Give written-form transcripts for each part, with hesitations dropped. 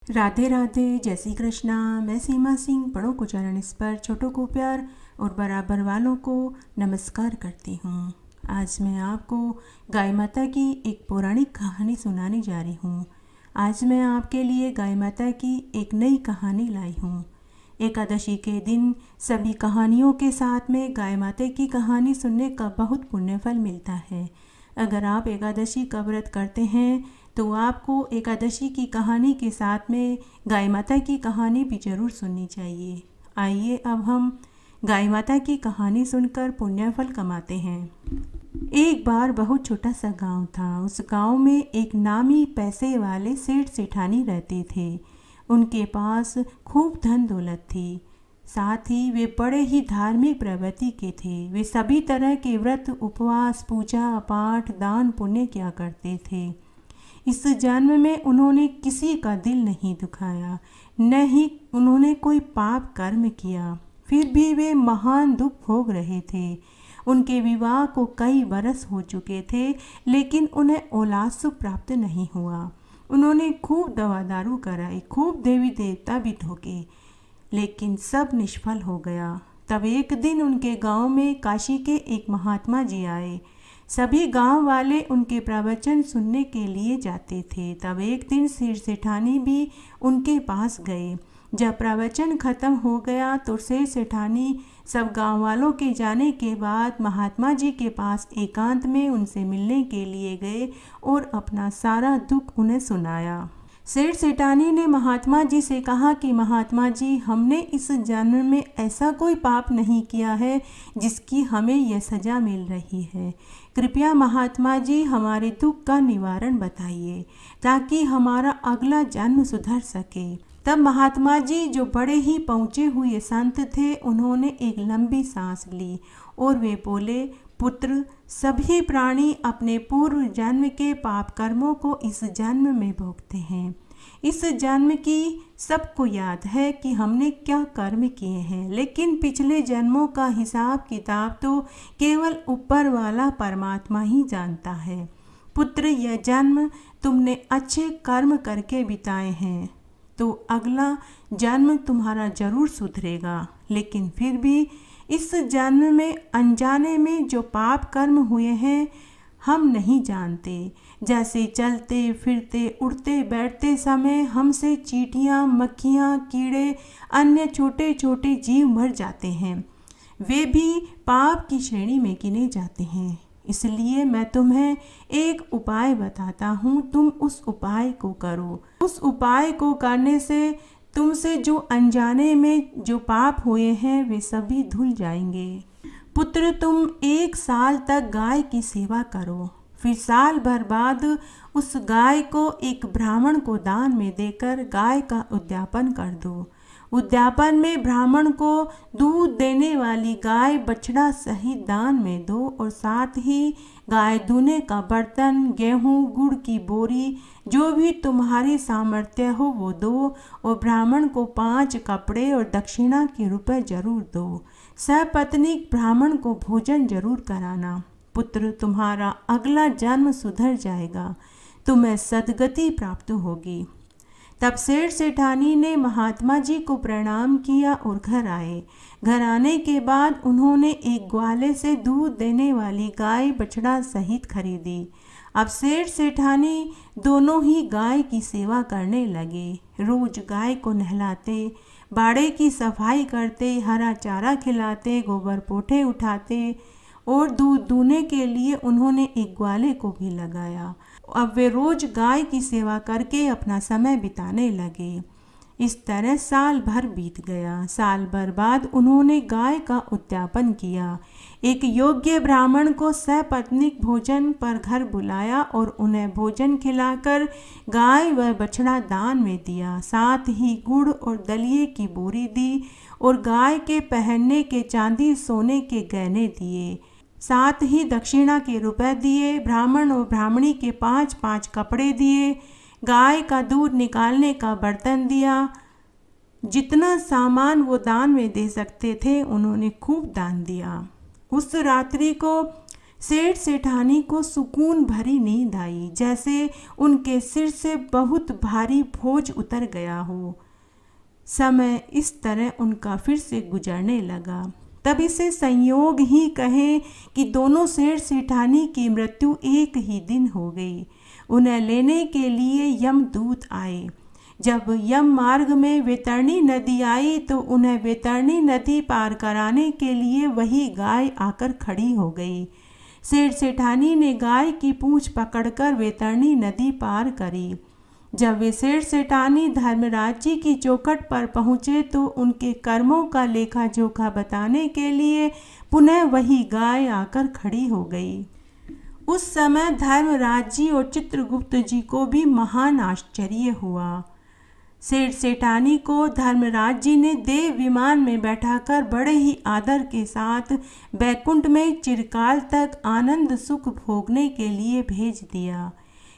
राधे राधे, जय श्री कृष्णा। मैं सीमा सिंह बड़ों को चरण स्पर्श, छोटों को प्यार और बराबर वालों को नमस्कार करती हूँ। आज मैं आपको गाय माता की एक पौराणिक कहानी सुनाने जा रही हूँ। आज मैं आपके लिए गाय माता की एक नई कहानी लाई हूँ। एकादशी के दिन सभी कहानियों के साथ में गाय माता की कहानी सुनने का बहुत पुण्य फल मिलता है। अगर आप एकादशी का व्रत करते हैं तो आपको एकादशी की कहानी के साथ में गाय माता की कहानी भी जरूर सुननी चाहिए। आइए अब हम गाय माता की कहानी सुनकर पुण्य फल कमाते हैं। एक बार बहुत छोटा सा गांव था। उस गांव में एक नामी पैसे वाले सेठ सेठानी रहते थे। उनके पास खूब धन दौलत थी। साथ ही वे बड़े ही धार्मिक प्रवृत्ति के थे। वे सभी तरह के व्रत, उपवास, पूजा पाठ, दान पुण्य किया करते थे। इस जन्म में उन्होंने किसी का दिल नहीं दुखाया, न ही उन्होंने कोई पाप कर्म किया। फिर भी वे महान दुख भोग रहे थे। उनके विवाह को कई बरस हो चुके थे, लेकिन उन्हें औलाद सुख प्राप्त नहीं हुआ। उन्होंने खूब दवा दारू कराई, खूब देवी देवता भी ठोके, लेकिन सब निष्फल हो गया। तब एक दिन उनके गांव में काशी के एक महात्मा जी आए। सभी गांव वाले उनके प्रवचन सुनने के लिए जाते थे। तब एक दिन सेठ सेठानी भी उनके पास गए। जब प्रवचन खत्म हो गया तो सेठ सेठानी सब गांव वालों के जाने के बाद महात्मा जी के पास एकांत में उनसे मिलने के लिए गए और अपना सारा दुख उन्हें सुनाया। सेठ सेठानी ने महात्मा जी से कहा कि महात्मा जी, हमने इस जन्म में ऐसा कोई पाप नहीं किया है जिसकी हमें यह सजा मिल रही है। कृपया महात्मा जी हमारे दुख का निवारण बताइए ताकि हमारा अगला जन्म सुधर सके। तब महात्मा जी, जो बड़े ही पहुँचे हुए संत थे, उन्होंने एक लंबी सांस ली और वे बोले, पुत्र, सभी प्राणी अपने पूर्व जन्म के पाप कर्मों को इस जन्म में भोगते हैं। इस जन्म की सबको याद है कि हमने क्या कर्म किए हैं, लेकिन पिछले जन्मों का हिसाब किताब तो केवल ऊपर वाला परमात्मा ही जानता है। पुत्र, यह जन्म तुमने अच्छे कर्म करके बिताए हैं तो अगला जन्म तुम्हारा जरूर सुधरेगा, लेकिन फिर भी इस जन्म में अनजाने में जो पाप कर्म हुए हैं हम नहीं जानते। जैसे चलते फिरते उठते बैठते समय हमसे चींटियाँ, मक्खियाँ, कीड़े, अन्य छोटे छोटे जीव मर जाते हैं, वे भी पाप की श्रेणी में गिने जाते हैं। इसलिए मैं तुम्हें एक उपाय बताता हूँ, तुम उस उपाय को करो। उस उपाय को करने से तुमसे जो अनजाने में जो पाप हुए हैं वे सभी धुल जाएंगे। पुत्र, तुम 1 साल तक गाय की सेवा करो। फिर साल भर बाद उस गाय को एक ब्राह्मण को दान में देकर गाय का उद्यापन कर दो। उद्यापन में ब्राह्मण को दूध देने वाली गाय बछड़ा सहित दान में दो और साथ ही गाय दूने का बर्तन, गेहूँ, गुड़ की बोरी, जो भी तुम्हारी सामर्थ्य हो वो दो और ब्राह्मण को 5 कपड़े और दक्षिणा के रुपए जरूर दो। सपत्नीक ब्राह्मण को भोजन जरूर कराना। पुत्र, तुम्हारा अगला जन्म सुधर जाएगा, तुम्हें सद्गति प्राप्त होगी। तब सेठ सेठानी ने महात्मा जी को प्रणाम किया और घर आए। घर आने के बाद उन्होंने एक ग्वाले से दूध देने वाली गाय बछड़ा सहित खरीदी। अब सेठ सेठानी दोनों ही गाय की सेवा करने लगे। रोज गाय को नहलाते, बाड़े की सफाई करते, हरा चारा खिलाते, गोबर पोठे उठाते और दूध दूने के लिए उन्होंने एक ग्वाले को भी लगाया। अब वे रोज गाय की सेवा करके अपना समय बिताने लगे। इस तरह साल भर बीत गया। साल भर बाद उन्होंने गाय का उद्यापन किया। एक योग्य ब्राह्मण को सपत्नीक भोजन पर घर बुलाया और उन्हें भोजन खिलाकर गाय व बछड़ा दान में दिया। साथ ही गुड़ और दलिए की बोरी दी और गाय के पहनने के चांदी सोने के गहने दिए। साथ ही दक्षिणा के रुपए दिए। ब्राह्मण और ब्राह्मणी के 5-5 कपड़े दिए। गाय का दूध निकालने का बर्तन दिया। जितना सामान वो दान में दे सकते थे उन्होंने खूब दान दिया। उस रात्रि को सेठ सेठानी को सुकून भरी नींद आई, जैसे उनके सिर से बहुत भारी बोझ उतर गया हो। समय इस तरह उनका फिर से गुजरने लगा। तभी से संयोग ही कहें कि दोनों सेठ सेठानी की मृत्यु एक ही दिन हो गई। उन्हें लेने के लिए यमदूत आए। जब यम मार्ग में वैतरणी नदी आई तो उन्हें वैतरणी नदी पार कराने के लिए वही गाय आकर खड़ी हो गई। सेठ सेठानी ने गाय की पूंछ पकड़कर वैतरणी नदी पार करी। जब वे सेठ सेठानी धर्मराज जी की चौखट पर पहुँचे तो उनके कर्मों का लेखा जोखा बताने के लिए पुनः वही गाय आकर खड़ी हो गई। उस समय धर्मराज जी और चित्रगुप्त जी को भी महान आश्चर्य हुआ। सेठ सेठानी को धर्मराज जी ने देव विमान में बैठाकर बड़े ही आदर के साथ बैकुंठ में चिरकाल तक आनंद सुख भोगने के लिए भेज दिया।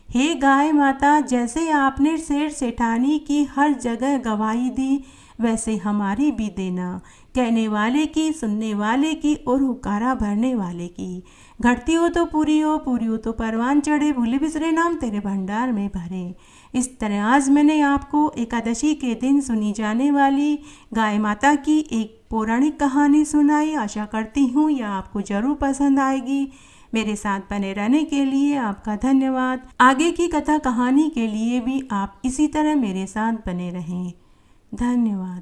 हे गाय माता, जैसे आपने सेठ सेठानी की हर जगह गवाही दी, वैसे हमारी भी देना, कहने वाले की, सुनने वाले की और हुकारा भरने वाले की। घटती हो तो पूरी हो, पूरी हो तो परवान चढ़े, भूले बिसरे नाम तेरे भंडार में भरे। इस तरह आज मैंने आपको एकादशी के दिन सुनी जाने वाली गाय माता की एक पौराणिक कहानी सुनाई। आशा करती हूँ यह आपको ज़रूर पसंद आएगी। मेरे साथ बने रहने के लिए आपका धन्यवाद। आगे की कथा कहानी के लिए भी आप इसी तरह मेरे साथ बने रहें। धन्यवाद।